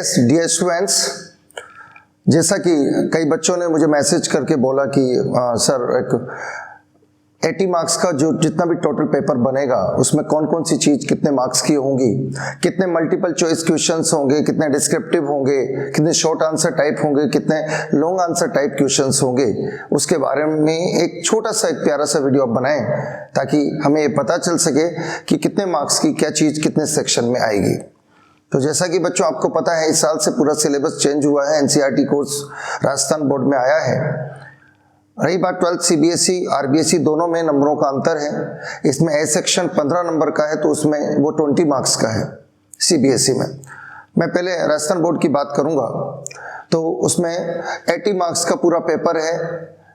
Yes dear students, जैसा कि कई बच्चों ने मुझे मैसेज करके बोला कि सर एक 80 मार्क्स का जो जितना भी टोटल पेपर बनेगा उसमें कौन कौन सी चीज़ कितने मार्क्स की होंगी, कितने मल्टीपल चॉइस क्वेश्चंस होंगे, कितने डिस्क्रिप्टिव होंगे, कितने शॉर्ट आंसर टाइप होंगे, कितने लॉन्ग आंसर टाइप क्वेश्चंस होंगे, उसके बारे में एक छोटा सा एक प्यारा सा वीडियो आप बनाएं ताकि हमें ये पता चल सके कि कितने मार्क्स की क्या चीज़ कितने सेक्शन में आएगी। तो जैसा कि बच्चों आपको पता है इस साल से पूरा सिलेबस चेंज हुआ है, एनसीईआरटी कोर्स राजस्थान बोर्ड में आया है। रही बात 12th सीबीएसई आरबीएसई दोनों में नंबरों का अंतर है। इसमें ए सेक्शन 15 नंबर का है तो उसमें वो 20 मार्क्स का है सीबीएसई में। मैं पहले राजस्थान बोर्ड की बात करूंगा तो उसमें 80 मार्क्स का पूरा पेपर है।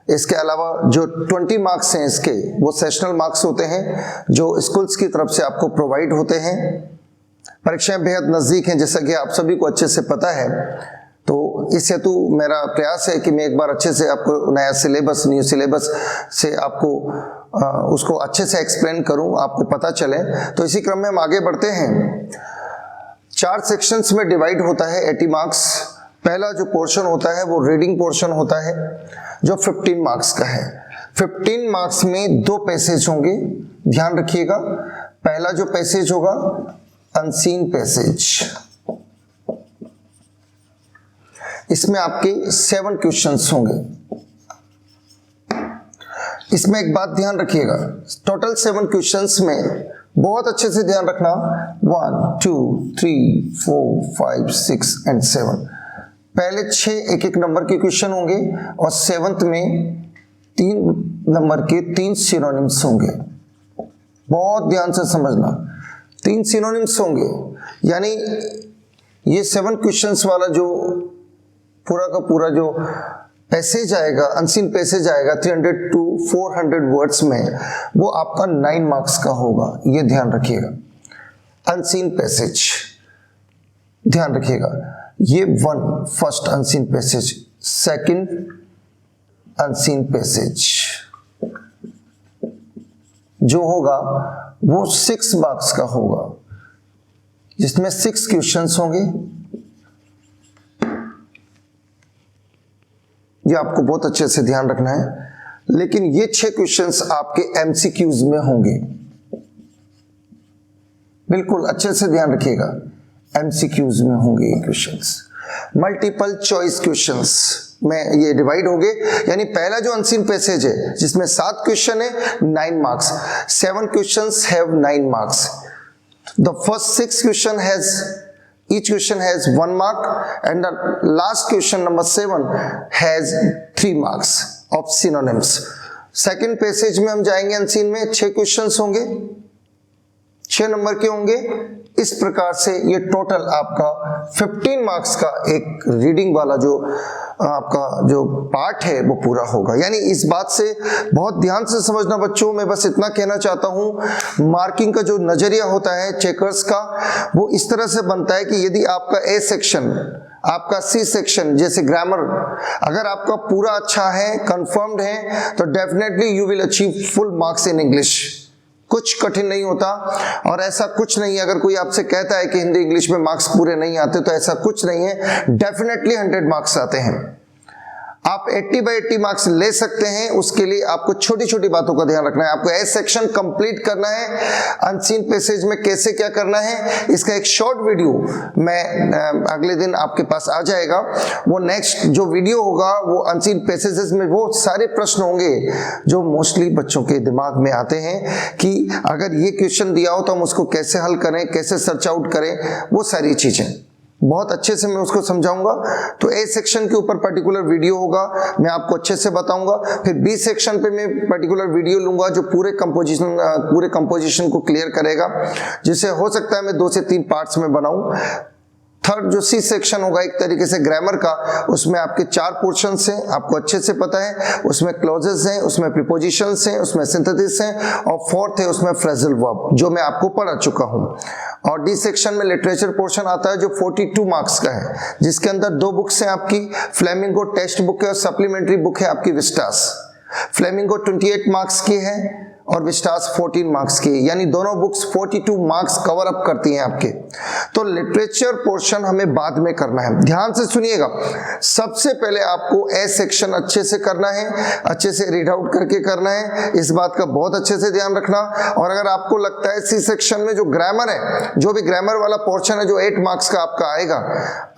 इसके अलावा जो 20 मार्क्स हैं इसके वो सेशनल मार्क्स होते हैं जो स्कूल्स की तरफ से आपको प्रोवाइड होते हैं। परीक्षाएं बेहद नज़दीक हैं जैसा कि आप सभी को अच्छे से पता है, तो इस हेतु मेरा प्रयास है कि मैं एक बार अच्छे से आपको नया सिलेबस न्यू सिलेबस से आपको उसको अच्छे से एक्सप्लेन करूं, आपको पता चले। तो इसी क्रम में हम आगे बढ़ते हैं। 4 सेक्शंस में डिवाइड होता है 80 मार्क्स। पहला जो पोर्शन होता है वो रीडिंग पोर्शन होता है जो 15 मार्क्स का है। 15 मार्क्स में 2 पैसेज होंगे, ध्यान रखिएगा। पहला जो पैसेज होगा अनसीन पैसेज, इसमें आपके 7 क्वेश्चंस होंगे। इसमें एक बात ध्यान रखिएगा, टोटल 7 क्वेश्चंस में बहुत अच्छे से ध्यान रखना 1 2 3 4 5 6 एंड 7। पहले 6 एक एक नंबर के क्वेश्चन होंगे और 7th में 3 नंबर के 3 सिनोनिम्स होंगे। बहुत ध्यान से समझना, 3 सिनोनिम्स होंगे, यानी ये 7 क्वेश्चंस वाला जो पूरा का पूरा जो पैसेज आएगा, अनसीन पैसेज आएगा 300 to 400 वर्ड्स में, वो आपका 9 मार्क्स का होगा। ये ध्यान रखिएगा। अनसीन पैसेज ध्यान रखिएगा, ये first unseen passage, second unseen passage जो होगा वो 6 मार्क्स का होगा, जिसमें 6 क्वेश्चंस होंगे। ये आपको बहुत अच्छे से ध्यान रखना है। लेकिन ये 6 क्वेश्चंस आपके एमसीक्यूज में होंगे, बिल्कुल अच्छे से ध्यान रखिएगा, एमसीक्यूज में होंगे ये क्वेश्चंस। मल्टीपल चॉइस क्वेश्चंस में ये डिवाइड हो गए, यानी पहला जो अनसीन पैसेज है जिसमें 7 क्वेश्चन है 9 marks, 7 questions have 9 marks. The first 6 question has each question has 1 mark and the last question number 7 has 3 marks of synonyms। Second passage में हम जाएंगे, अनसीन में 6 क्वेश्चंस होंगे, 6 नंबर के होंगे। इस प्रकार से ये टोटल आपका 15 मार्क्स का एक रीडिंग वाला जो आपका जो पार्ट है वो पूरा होगा। यानी इस बात से बहुत ध्यान से समझना बच्चों। मैं बस इतना कहना चाहता हूँ, मार्किंग का जो नजरिया होता है चेकर्स का, वो इस तरह से बनता है कि यदि आपका ए सेक्शन, आपका सी सेक्शन जैसे ग्रामर अगर आपका पूरा अच्छा है, कंफर्म्ड है, तो definitely you will achieve full marks in English. कुछ कठिन नहीं होता और ऐसा कुछ नहीं है। अगर कोई आपसे कहता है कि हिंदी इंग्लिश में मार्क्स पूरे नहीं आते, तो ऐसा कुछ नहीं है, डेफिनेटली 100 मार्क्स आते हैं। आप 80/80 मार्क्स ले सकते हैं। उसके लिए आपको छोटी छोटी बातों का ध्यान रखना है। आपको ए सेक्शन कंप्लीट करना है, अनसीन पैसेज में कैसे क्या करना है, इसका एक शॉर्ट वीडियो मैं अगले दिन आपके पास आ जाएगा। वो नेक्स्ट जो वीडियो होगा वो अनसीन पैसेजेस में वो सारे प्रश्न होंगे जो मोस्टली बच्चों के दिमाग में आते हैं कि अगर ये क्वेश्चन दिया हो तो हम उसको कैसे हल करें, कैसे सर्च आउट करें, वो सारी चीजें बहुत अच्छे से मैं उसको समझाऊंगा। तो ए सेक्शन के ऊपर पर्टिकुलर वीडियो होगा, मैं आपको अच्छे से बताऊंगा। फिर बी सेक्शन पे मैं पर्टिकुलर वीडियो लूंगा जो पूरे कंपोजिशन को क्लियर करेगा, जिसे हो सकता है मैं 2 से 3 पार्ट्स में बनाऊं। थर्ड जो सी सेक्शन होगा एक तरीके से ग्रामर का, उसमें आपके 4 पोर्शंस हैं, आपको अच्छे से पता है। उसमें क्लॉजेस हैं, उसमें प्रीपोजिशंस हैं, उसमें सिंथेसिस हैं, और फोर्थ है उसमें फ्रेजल वर्ब जो मैं आपको पढ़ा चुका हूं। और डी सेक्शन में लिटरेचर पोर्शन आता है जो 42 मार्क्स का है, जिसके अंदर 2 बुक्स हैं आपकी, फ्लेमिंगो टेक्स्ट बुक है और सप्लीमेंट्री बुक है आपकी विस्टास। फ्लेमिंगो 28 मार्क्स की है और विस्टास 14 मार्क्स की, यानी दोनों बुक्स 42 मार्क्स कवर अप करती हैं आपके। तो लिटरेचर पोर्शन हमें बाद में करना है। ध्यान से सुनिएगा, सबसे पहले आपको ए सेक्शन अच्छे से करना है, अच्छे से रीड आउट करके करना है, इस बात का बहुत अच्छे से ध्यान रखना। और अगर आपको लगता है सी सेक्शन में जो ग्रामर है, जो भी ग्रामर वाला पोर्शन है जो 8 मार्क्स का आपका आएगा,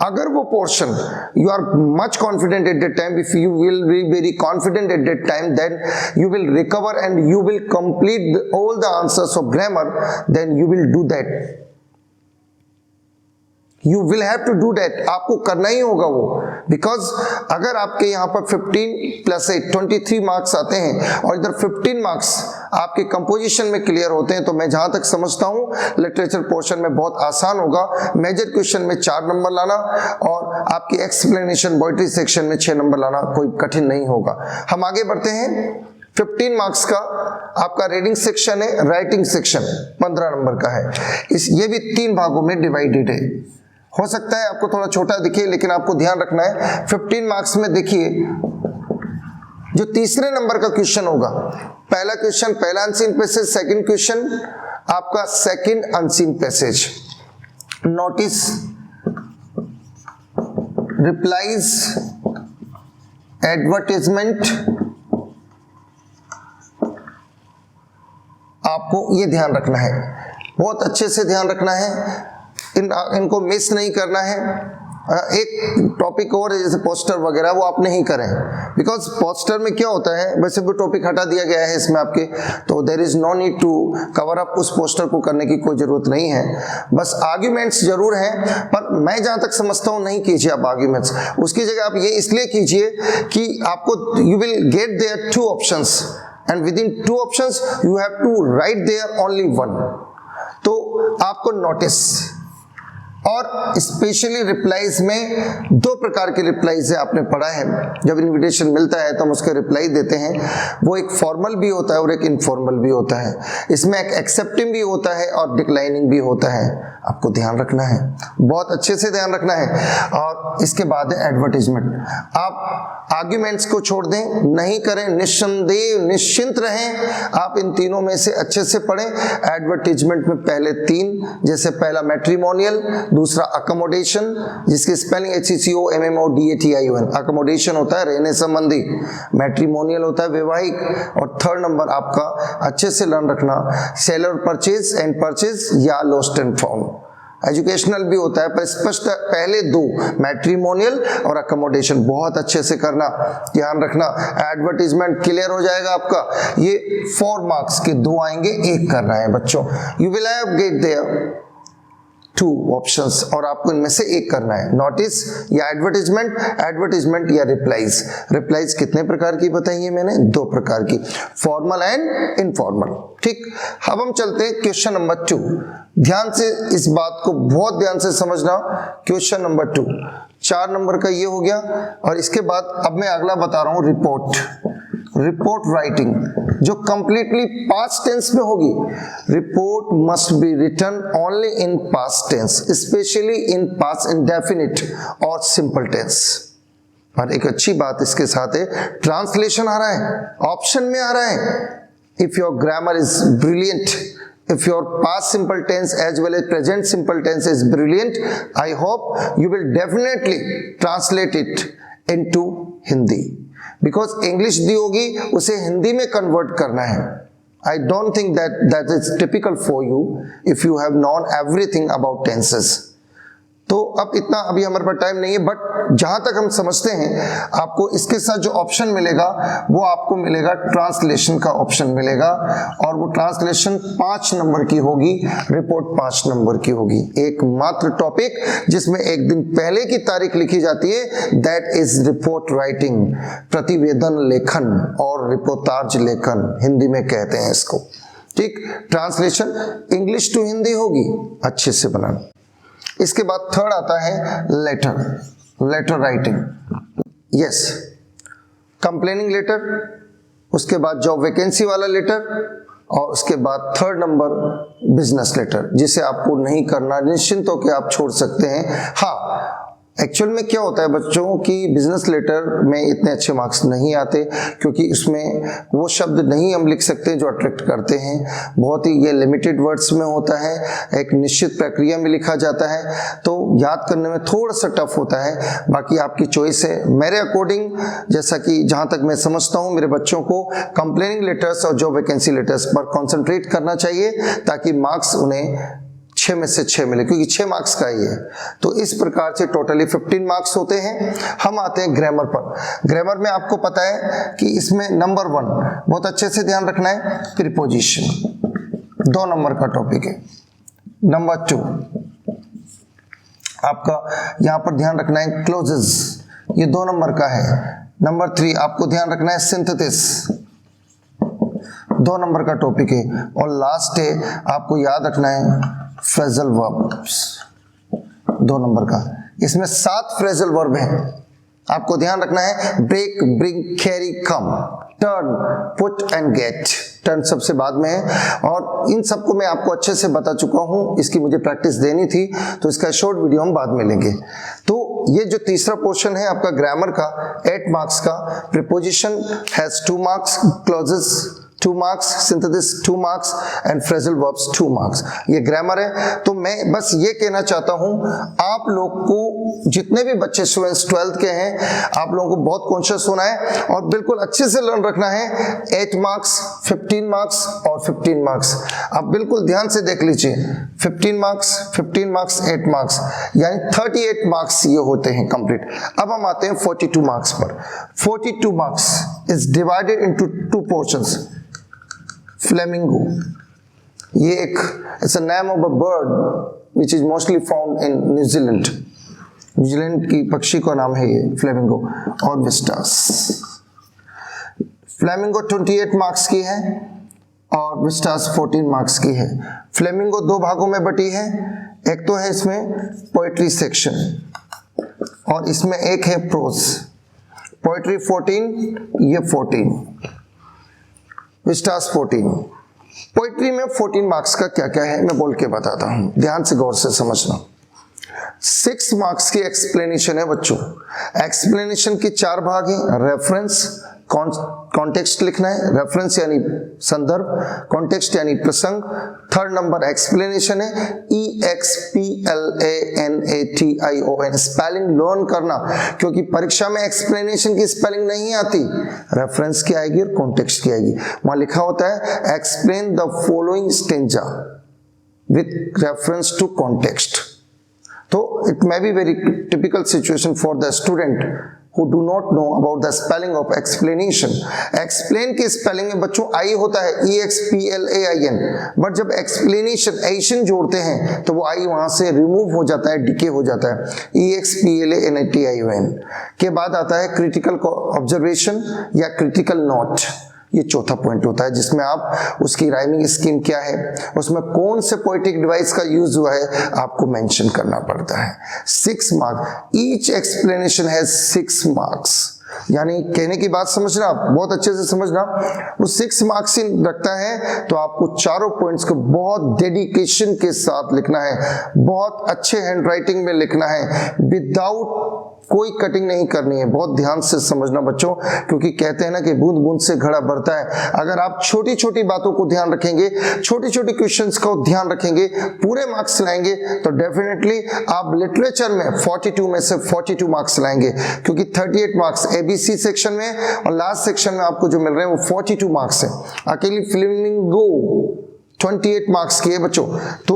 अगर वो portion you are much confident at that time, if you will be very confident at that time, then you will recover and you will complete all the answers of grammar, then you will do that. You will have to do that. आपको करना ही होगा वो, because अगर आपके यहाँ पर 15 + 8 23 marks आते हैं और इधर 15 मार्क्स आपके कंपोजिशन में क्लियर होते हैं, तो मैं जहाँ तक समझता हूँ लिटरेचर पोर्शन में बहुत आसान होगा मेजर क्वेश्चन में 4 नंबर लाना और आपकी एक्सप्लेनेशन पोएट्री सेक्शन में 6 नंबर लाना कोई कठिन नहीं होगा। हम आगे बढ़ते हैं। 15 मार्क्स का आपका रीडिंग सेक्शन है, राइटिंग सेक्शन 15 नंबर का है। ये भी 3 भागों में डिवाइडेड है। हो सकता है आपको थोड़ा छोटा दिखे, लेकिन आपको ध्यान रखना है 15 मार्क्स में देखिए जो तीसरे नंबर का क्वेश्चन होगा, पहला क्वेश्चन पहला अनसीन पैसेज, सेकंड क्वेश्चन आपका second unseen passage. Notice replies, advertisement, आपको ये ध्यान रखना है, बहुत अच्छे से ध्यान रखना है, इनको मिस नहीं करना है। एक टॉपिक और है जैसे पोस्टर वगैरह, वो आप नहीं करें, बिकॉज पोस्टर में क्या होता है, वैसे भी टॉपिक हटा दिया गया है इसमें आपके, तो there is no need to cover up, उस पोस्टर को करने की कोई जरूरत नहीं है। बस आर्ग्यूमेंट्स जरूर हैं, पर मैं जहां तक समझता हूं नहीं कीजिए आप आर्ग्यूमेंट्स, उसकी जगह आप ये इसलिए कीजिए कि आपको you will get there 2 options and within 2 options you have to write there only 1। तो आपको नोटिस और स्पेशली रिप्लाईज में 2 प्रकार के रिप्लाईज है, आपने पढ़ा है। जब इनविटेशन मिलता है तो हम उसके रिप्लाई देते हैं, वो एक फॉर्मल भी होता है और एक इनफॉर्मल भी होता है। इसमें एक एक्सेप्टिंग भी होता है और डिक्लाइनिंग भी होता है, आपको ध्यान रखना है, बहुत अच्छे से ध्यान रखना है। और इसके बाद है एडवर्टाइजमेंट। आप आर्ग्यूमेंट्स को छोड़ दें, नहीं करें, निस्संदेह निश्चिंत रहें, आप इन तीनों में से अच्छे से पढ़ें। एडवर्टाइजमेंट में पहले 3, जैसे पहला मैट्रिमोनियल, दूसरा अकोमोडेशन जिसकी स्पेलिंग HECOMMODATION, अकोमोडेशन होता है रहने संबंधी, मैट्रिमोनियल होता है वैवाहिक, और 3rd नंबर आपका अच्छे से लर्न रखना सेलर परचेज एंड परचेज या लॉस्ट एंड फाउंड। एजुकेशनल भी होता है, पर स्पष्ट पहले 2 मैट्रिमोनियल और अकोमोडेशन बहुत अच्छे से करना, ध्यान रखना। एडवर्टाइजमेंट क्लियर हो जाएगा आपका, ये 4 मार्क्स के 2 आएंगे, 1 करना है बच्चों। You will have get there 2 options और आपको इनमें से 1 करना है, नोटिस या एडवर्टाइजमेंट या रिप्लाईज। रिप्लाईज कितने प्रकार की बताइए मैंने? 2 प्रकार की, फॉर्मल एंड इनफॉर्मल। ठीक, अब हम चलते हैं क्वेश्चन नंबर 2। ध्यान से इस बात को बहुत ध्यान से समझना। क्वेश्चन नंबर 2 4 नंबर का ये हो गया, और इसके बाद अब मैं अगला बता रहा हूं, रिपोर्ट राइटिंग, जो कंप्लीटली पास्ट टेंस में होगी। Report must be written only in past tense, specially in past indefinite और सिंपल टेंस। और एक अच्छी बात इसके साथ है, ट्रांसलेशन आ रहा है, ऑप्शन में आ रहा है। If your grammar is brilliant, if your past simple tense as well as present simple tense is brilliant, I hope you will definitely translate it into Hindi, because English दी होगी उसे हिंदी में convert करना है। I don't think that is typical for you if you have known everything about tenses। तो अब इतना अभी हमारे पास टाइम नहीं है, बट जहां तक हम समझते हैं आपको इसके साथ जो ऑप्शन मिलेगा वो आपको मिलेगा ट्रांसलेशन का ऑप्शन मिलेगा, और वो ट्रांसलेशन 5 नंबर की होगी, रिपोर्ट 5 नंबर की होगी। एकमात्र टॉपिक जिसमें एक दिन पहले की तारीख लिखी जाती है, दैट इज रिपोर्ट राइटिंग, प्रतिवेदन लेखन और रिपोर्टाज लेखन हिंदी में कहते हैं इसको। ठीक, ट्रांसलेशन इंग्लिश टू हिंदी होगी, अच्छे से बनाना। इसके बाद 3rd आता है letter writing, yes, complaining letter, उसके बाद जॉब वैकेंसी वाला लेटर, और उसके बाद 3rd नंबर बिजनेस लेटर, जिसे आपको नहीं करना, निश्चिंत होकर आप छोड़ सकते हैं। हाँ, एक्चुअल में क्या होता है बच्चों की बिजनेस लेटर में इतने अच्छे मार्क्स नहीं आते, क्योंकि उसमें वो शब्द नहीं हम लिख सकते जो अट्रैक्ट करते हैं। बहुत ही ये लिमिटेड वर्ड्स में होता है, एक निश्चित प्रक्रिया में लिखा जाता है, तो याद करने में थोड़ा सा टफ होता है। बाकी आपकी चॉइस है। मेरे अकॉर्डिंग, जैसा कि जहाँ तक मैं समझता हूँ, मेरे बच्चों को कंप्लेनिंग लेटर्स और जॉब वैकेंसी लेटर्स पर कॉन्सेंट्रेट करना चाहिए, ताकि मार्क्स उन्हें 6 में से 6 मिले, क्योंकि 6 मार्क्स का ही है। तो इस प्रकार से टोटली 15 मार्क्स होते हैं। हम आते हैं ग्रामर पर। ग्रामर में आपको पता है कि इसमें नंबर 1 बहुत अच्छे से ध्यान रखना है, प्रीपोजिशन 2 नंबर का टॉपिक है। नंबर 2 आपका यहां पर ध्यान रखना है क्लोजेस, ये 2 नंबर का है। नंबर 3 आपको ध्यान रखना है सिंथेसिस, 2 नंबर का टॉपिक है। और लास्ट है आपको याद रखना है फ्रेजल वर्ब्स, 2 नंबर का। इसमें 7 फ्रेजल वर्ब हैं, आपको ध्यान रखना है break, bring, carry, come, turn, put and get. Turn सबसे बाद में है, और इन सबको मैं आपको अच्छे से बता चुका हूं। इसकी मुझे प्रैक्टिस देनी थी, तो इसका शॉर्ट वीडियो हम बाद में लेंगे। तो ये जो तीसरा पोर्शन है आपका ग्रामर का 8 मार्क्स का, preposition has 2 marks, clauses 2 marks, synthesis 2 marks and phrasal verbs 2 marks, ये ग्रामर है। तो मैं बस ये कहना चाहता हूं, आप लोग को जितने भी बच्चे स्टूडेंट्स 12th के हैं, आप लोगों को बहुत कॉन्शियस होना है और बिल्कुल अच्छे से लर्न रखना है। 8 मार्क्स, 15 मार्क्स और 15 मार्क्स, आप बिल्कुल ध्यान से देख लीजिए। 15 मार्क्स, 15 मार्क्स, 8 मार्क्स, यानी 38 मार्क्स ये होते हैं कंप्लीट। अब हम आते हैं 42 मार्क्स पर। 42 marks is divided into 2 portions. Flamingo, ये एक it's a name of a bird which is mostly found in New Zealand. New Zealand की पक्षी का नाम है ये फ्लेमिंगो। और विस्टास, फ्लेमिंगो 28 मार्क्स की है और विस्टास 14 मार्क्स की है। फ्लेमिंगो 2 भागों में बटी है, एक तो है इसमें पोएट्री सेक्शन और इसमें एक है प्रोज। पोएट्री 14, ये 14, विस्टास 14। पोइट्री में 14 मार्क्स का क्या क्या है मैं बोल के बताता हूं, ध्यान से गौर से समझना। 6 मार्क्स की एक्सप्लेनेशन है बच्चों। एक्सप्लेनेशन के 4 भाग हैं। रेफरेंस, कॉन्टेक्स्ट लिखना है, रेफरेंस यानी संदर्भ, कॉन्टेक्स्ट यानी प्रसंग। 3rd नंबर एक्सप्लेनेशन है, EXPLANATION, स्पेलिंग लर्न करना, क्योंकि परीक्षा में एक्सप्लेनेशन की स्पेलिंग नहीं आती, रेफरेंस की आएगी और कॉन्टेक्स्ट की आएगी। वहां लिखा होता है explain the following stanza with reference to context. तो it may be very typical situation for the student who do not know about the spelling of explanation। explain की spelling में बच्चों आई होता है EXPLAIN, बट जब explanation एशन जोड़ते हैं तो वो आई वहां से रिमूव हो जाता है, डिके हो जाता है। EXPLANATION के बाद आता है क्रिटिकल ऑब्जर्वेशन या क्रिटिकल नोट, ये चौथा पॉइंट होता है जिसमें आप उसकी राइमिंग स्कीम क्या है, उसमें कौन से पोएटिक डिवाइस का यूज हुआ है आपको मेंशन करना पड़ता है। 6 marks, each explanation has 6 marks, यानी कहने की बात समझना, बहुत अच्छे से समझना। वो 6 मार्क्स ही रखता है, तो आपको चारों पॉइंट्स को बहुत डेडिकेशन के साथ लिखना है, बहुत अच्छे हैंडराइटिंग में लिखना है, विदाउट कोई कटिंग नहीं करनी है। बहुत ध्यान से समझना बच्चों, क्योंकि कहते हैं ना कि बूंद बूंद से घड़ा भरता है। अगर आप छोटी छोटी बातों को ध्यान रखेंगे, छोटी छोटी क्वेश्चंस को ध्यान रखेंगे, पूरे मार्क्स लाएंगे, तो डेफिनेटली आप लिटरेचर में 42 में से 42 मार्क्स लाएंगे, क्योंकि 38 मार्क्स ABC सेक्शन में और लास्ट सेक्शन में आपको जो मिल रहे हैं वो 42 मार्क्स है। अकेली फ्लेमिंगो 28 मार्क्स की है बच्चों। तो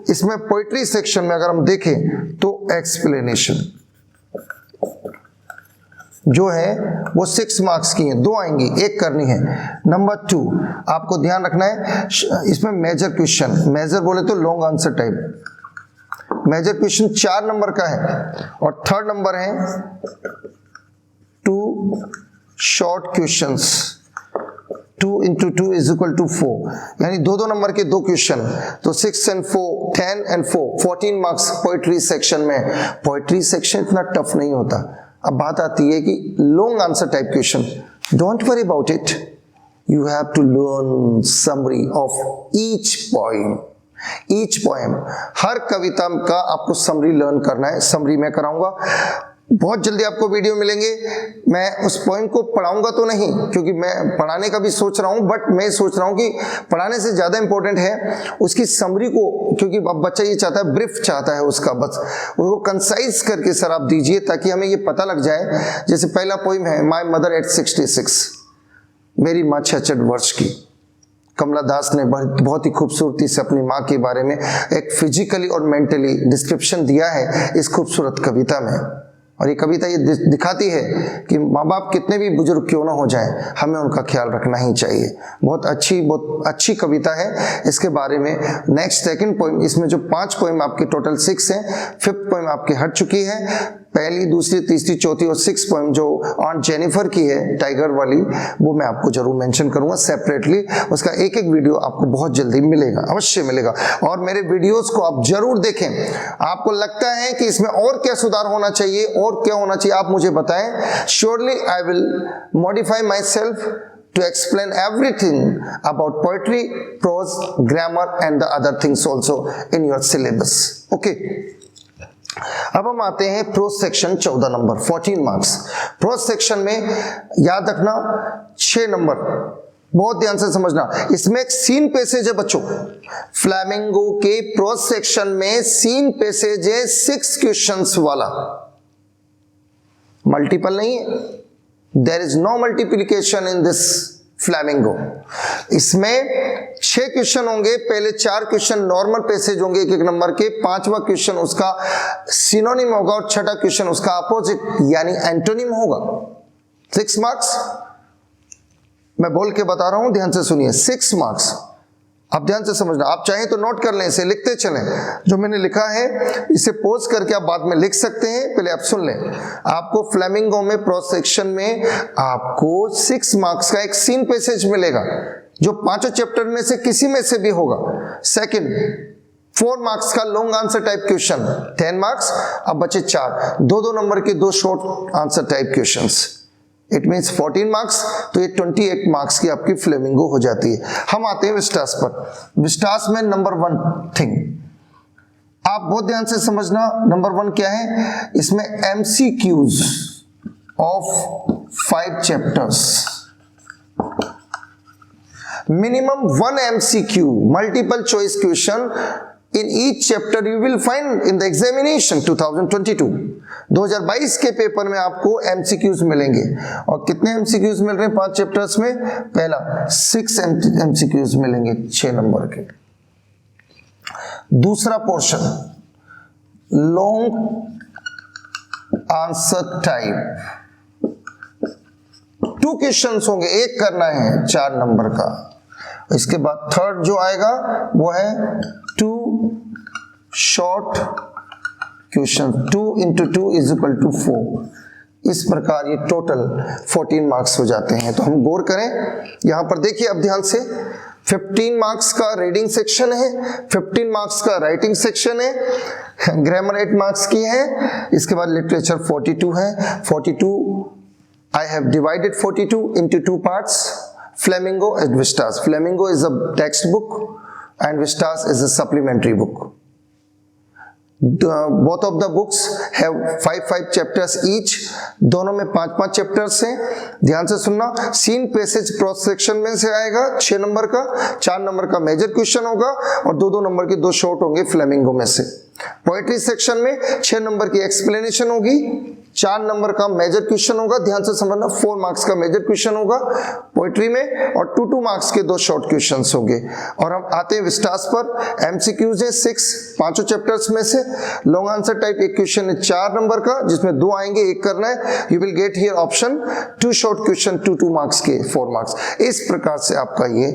इसमें पोएट्री सेक्शन में अगर हम देखें तो एक्सप्लेनेशन जो है वो 6 मार्क्स की है, 2 आएंगी, एक करनी है। नंबर 2 आपको ध्यान रखना है, इसमें मेजर क्वेश्चन, मेजर बोले तो long answer type, major question 4 number का है और 3rd नंबर है 2 short questions, 2 into 2 is equal to 4, यानी 2-2 नंबर के 2 क्वेश्चन, तो 6 and 4 10 and 4 14 marks poetry section में। पोएट्री सेक्शन इतना टफ नहीं होता। अब बात आती है कि long answer type question, don't worry about it, you have to learn summary of each point. Each poem, हर कविता का आपको समरी लर्न करना है, समरी मैं कराऊंगा। बहुत जल्दी आपको वीडियो मिलेंगे। मैं उस पोएम को पढ़ाऊंगा तो नहीं, क्योंकि मैं पढ़ाने का भी सोच रहा हूं, बट मैं सोच रहा हूं कि पढ़ाने से ज्यादा इंपॉर्टेंट है उसकी समरी को, क्योंकि अब बच्चा ये चाहता है, ब्रीफ चाहता है उसका, बस उसको कंसाइज करके सर आप दीजिए ताकि हमें ये पता लग जाए। जैसे पहला पोएम है माय मदर एट 66, मेरी माँ 66 वर्ष की। कमला दास ने बहुत ही खूबसूरती से अपनी माँ के बारे में एक फिजिकली और मेंटली डिस्क्रिप्शन दिया है इस खूबसूरत कविता में। और ये कविता ये दिखाती है कि माँ बाप कितने भी बुजुर्ग क्यों ना हो जाएं, हमें उनका ख्याल रखना ही चाहिए। बहुत अच्छी कविता है। इसके बारे में नेक्स्ट सेकंड पोएम, इसमें जो 5 पोएम आपके टोटल 6 हैं, 5th पोएम आपकी हट चुकी है। पहली, दूसरी, तीसरी, चौथी और 6th पोएम जो ऑन जेनिफर की है, टाइगर वाली, वो मैं आपको जरूर मेंशन करूंगा सेपरेटली। उसका एक एक वीडियो आपको बहुत जल्दी मिलेगा, अवश्य मिलेगा। और मेरे वीडियोस को आप जरूर देखें। आपको लगता है कि इसमें और क्या सुधार होना चाहिए और क्या होना चाहिए, आप मुझे बताएं। Surely I will modify my self to explain everything about poetry, prose, grammar and the other things also in your syllabus. Okay. अब हम आते हैं pros section 14 number, 14 marks. Pros section में याद रखना 6 नंबर, बहुत ध्यान से समझना। इसमें एक सीन पैसेज है बच्चों, फ्लेमिंगो के प्रोज सेक्शन में सीन पैसेज है 6 क्वेश्चंस वाला, मल्टीपल नहीं है। There is no multiplication in this flamingo. इसमें 6 क्वेश्चन होंगे, पहले 4 क्वेश्चन नॉर्मल पैसेज होंगे 1-1 नंबर के, 5वां क्वेश्चन उसका सिनोनिम होगा और 6ठा क्वेश्चन उसका अपोजिट यानी एंटोनिम होगा। 6 मार्क्स मैं बोल के बता रहा हूं, ध्यान से सुनिए। 6 मार्क्स, आप ध्यान से समझना। आप चाहें तो नोट कर लें, इसे लिखते चलें। जो मैंने लिखा है इसे पोज करके आप बाद में लिख सकते हैं, पहले आप सुन लें। आपको फ्लेमिंगो में प्रोज सेक्शन में आपको 6 मार्क्स का एक सीन पैसेज मिलेगा जो 5 चैप्टर में से किसी में से भी होगा। सेकंड, 4 मार्क्स का long answer type question, 10 marks. अब बचे 4 2-2 नंबर के 2 short answer type questions, it means 14 marks. तो ये 28 मार्क्स की आपकी फ्लेमिंगो हो जाती है। हम आते हैं विस्टास पर। विस्टास में नंबर 1 थिंग आप बहुत ध्यान से समझना। नंबर 1 क्या है, इसमें MCQs of 5 chapters, minimum 1 MCQ multiple choice question in each chapter you will find in the examination 2022 2022 के पेपर में आपको MCQs मिलेंगे। और कितने MCQs मिल रहे हैं 5 चैप्टर्स में? पहला 6 MCQs मिलेंगे 6 नंबर के। दूसरा portion long answer type, 2 questions होंगे, एक करना है 4 नंबर का। इसके बाद थर्ड जो आएगा वो है 2 short question, 2 into 2 is equal to 4। इस प्रकार ये टोटल 14 मार्क्स हो जाते हैं। तो हम गौर करें, यहां पर देखिए अब ध्यान से, 15 मार्क्स का रीडिंग सेक्शन है, 15 मार्क्स का राइटिंग सेक्शन है, ग्रामर 8 मार्क्स की है, इसके बाद लिटरेचर 42 है। 42 I have divided 42 into 2 parts, Flamingo and Vistas. Flamingo is a textbook and Vistas is a supplementary book. Both of the books have 5 chapters each. दोनों में 5 chapters हैं। ध्यान से सुनना। सीन पैसेज प्रोज सेक्शन में से आएगा 6 नंबर का, 4 नंबर का मेजर क्वेश्चन होगा और 2-2 नंबर के 2 शॉर्ट होंगे फ्लेमिंगो में से। पोएट्री सेक्शन में 6 नंबर की एक्सप्लेनेशन होगी, 4 नंबर का मेजर क्वेश्चन होगा। ध्यान से समझना, 4 मार्क्स का मेजर क्वेश्चन होगा पोएट्री में और 2-2 मार्क्स के 2 शॉर्ट क्वेश्चंस होंगे। और हम आते हैं विस्टास पर। MCQs है 6 5 चैप्टर्स में से। लॉन्ग आंसर टाइप एक क्वेश्चन है 4 नंबर का, जिसमें 2 आएंगे, 1 करना है। You will get here option 2 short question 2-2 marks के 4 मार्क्स। इस प्रकार से आपका ये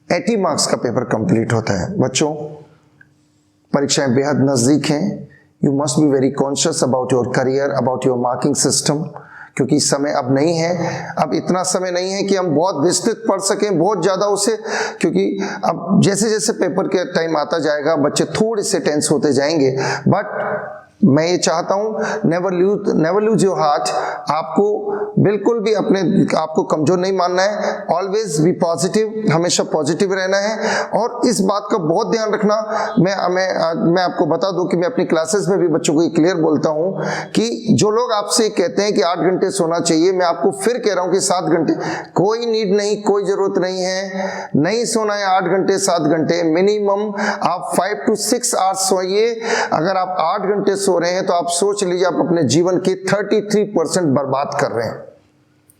80 मार्क्स का पेपर कंप्लीट होता है। बच्चों, परीक्षाएं बेहद नजदीक हैं। You must be very conscious about your career, about your marking system, क्योंकि समय अब नहीं है। अब इतना समय नहीं है कि हम बहुत विस्तृत पढ़ सकें, बहुत ज़्यादा उसे, क्योंकि अब जैसे जैसे पेपर के टाइम आता जाएगा बच्चे थोड़े से टेंस होते जाएंगे। बट मैं ये चाहता हूँ नेवर लूज योर हार्ट। आपको बिल्कुल भी अपने आपको कमजोर नहीं मानना है, ऑलवेज बी पॉजिटिव, हमेशा पॉजिटिव रहना है। और इस बात का बहुत ध्यान रखना, मैं आपको बता दूं कि मैं अपनी क्लासेस में भी बच्चों को क्लियर बोलता हूं कि जो लोग आपसे कहते हैं कि 8 घंटे सोना चाहिए, मैं आपको फिर कह रहा हूं कि 7 घंटे, कोई नीड नहीं, कोई जरूरत नहीं है, नहीं सोना है 8 घंटे 7 घंटे, मिनिमम आप 5 to 6 आवर्स सोइए। अगर आप 8 घंटे सो रहे हैं तो आप सोच लीजिए आप अपने जीवन के 33% बर्बाद कर रहे हैं।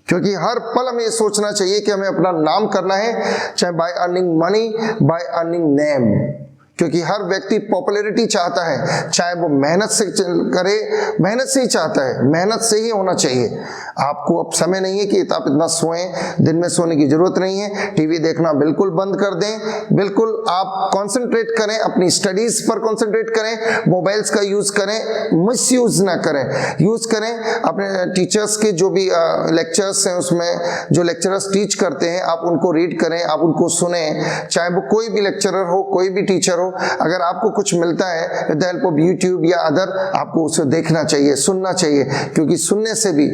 क्योंकि हर पल हमें ये सोचना चाहिए कि हमें अपना नाम करना है, चाहे by earning money, by earning name. क्योंकि हर व्यक्ति पॉपुलैरिटी चाहता है, चाहे वो मेहनत से करे, मेहनत से ही चाहता है, मेहनत से ही होना चाहिए। आपको अब समय नहीं है कि आप इतना सोएं, दिन में सोने की जरूरत नहीं है। टीवी देखना बिल्कुल बंद कर दें, बिल्कुल आप कंसंट्रेट करें, अपनी स्टडीज पर कंसंट्रेट करें, मोबाइल्स का यूज करें, मिस यूज ना करें, यूज करें। अपने टीचर्स के जो भी लेक्चर्स हैं उसमें जो लेक्चरर्स टीच करते हैं आप उनको रीड करें, आप उनको सुने, चाहे वो कोई भी लेक्चरर हो, कोई भी टीचर हो। अगर आपको कुछ मिलता है with the help of YouTube या अदर, आपको उसे देखना चाहिए, सुनना चाहिए, क्योंकि सुनने से भी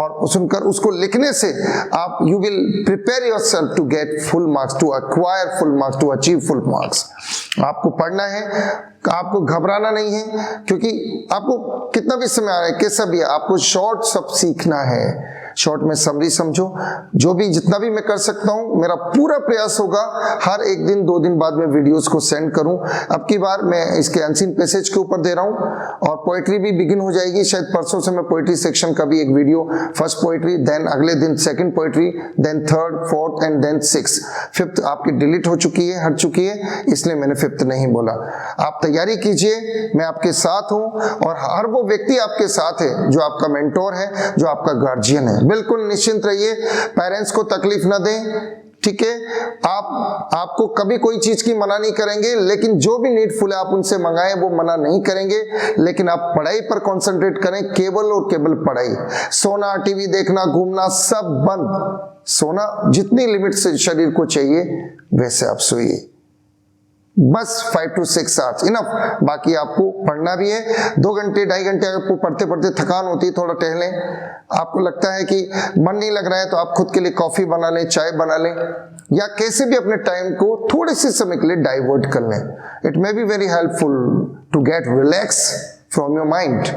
और सुनकर उसको लिखने से आप you will prepare yourself to get full marks, to acquire full marks, to achieve full marks. आपको पढ़ना है, आपको घबराना नहीं है, क्योंकि आपको कितना भी समय आ रहा है, कैसा भी है, आपको शॉर्ट सब सीखना है। शॉर्ट में समरी समझो, जो भी जितना भी मैं कर सकता हूं, मेरा पूरा प्रयास होगा हर एक दिन 2 दिन बाद में वीडियोस को सेंड करूं। अब की बार मैं इसके अनसीन पैसेज के ऊपर दे रहा हूं और पोएट्री भी बिगिन हो जाएगी। शायद परसों से मैं पोएट्री सेक्शन का भी एक वीडियो, फर्स्ट पोएट्री, देन अगले दिन second poetry, then third, fourth and then 6th, 5th आपकी डिलीट हो चुकी है, हट चुकी है, इसलिए मैंने 5th नहीं बोला। आप तैयारी कीजिए, मैं आपके साथ हूं और हर वो व्यक्ति आपके साथ है जो आपका मेंटोर है, जो आपका गार्जियन है। बिल्कुल निश्चिंत रहिए, पेरेंट्स को तकलीफ ना दें, ठीक है। आपको कभी कोई चीज की मना नहीं करेंगे, लेकिन जो भी नीडफुल है आप उनसे मंगाएं, वो मना नहीं करेंगे। लेकिन आप पढ़ाई पर कंसंट्रेट करें, केवल और केवल पढ़ाई। सोना, टीवी देखना, घूमना सब बंद। सोना जितनी लिमिट से शरीर को चाहिए वैसे आप सोइए, बस 5 to 6 आवर्स इनफ। बाकी आपको पढ़ना भी है, 2 घंटे 2.5 घंटे आपको पढ़ते पढ़ते थकान होती है, थोड़ा टहलें। आपको लगता है कि मन नहीं लग रहा है तो आप खुद के लिए कॉफी बना लें, चाय बना लें, या कैसे भी अपने टाइम को थोड़े से समय के लिए डाइवर्ट कर लें। It may be very helpful to get relax from your mind.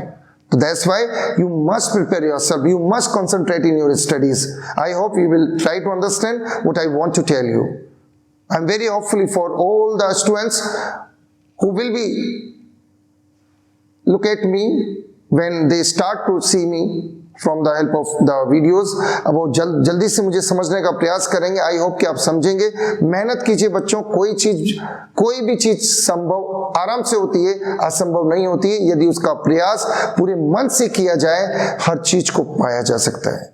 So that's why you must prepare yourself, you must concentrate in your studies. I hope you will try to understand what I want to tell you. I'm very hopeful for all the students who will be look at me when they start to see me from the help of the videos. अब वो जल्दी से मुझे समझने का प्रयास करेंगे। I hope कि आप समझेंगे। मेहनत कीजिए बच्चों, कोई भी चीज संभव आराम से होती है, असंभव नहीं होती है। यदि उसका प्रयास पूरे मन से किया जाए, हर चीज को पाया जा सकता है।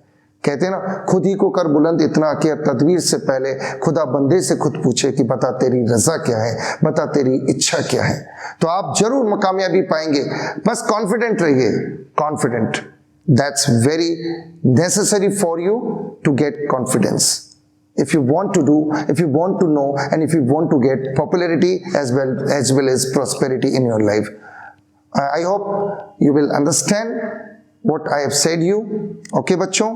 कहते हैं ना, खुद ही को कर बुलंद इतना कि तदबीर से पहले खुदा बंदे से खुद पूछे कि बता तेरी रजा क्या है, बता तेरी इच्छा क्या है। तो आप जरूर कामयाबी पाएंगे। बस कॉन्फिडेंट रहिए, confident, that's very necessary for you to get confidence. If you want to do, if you want to know, and if you want to get popularity as well as prosperity in your life, I hope you will understand what I have said you. Okay बच्चों,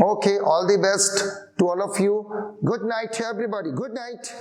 okay, all the best to all of you. Good night everybody, good night.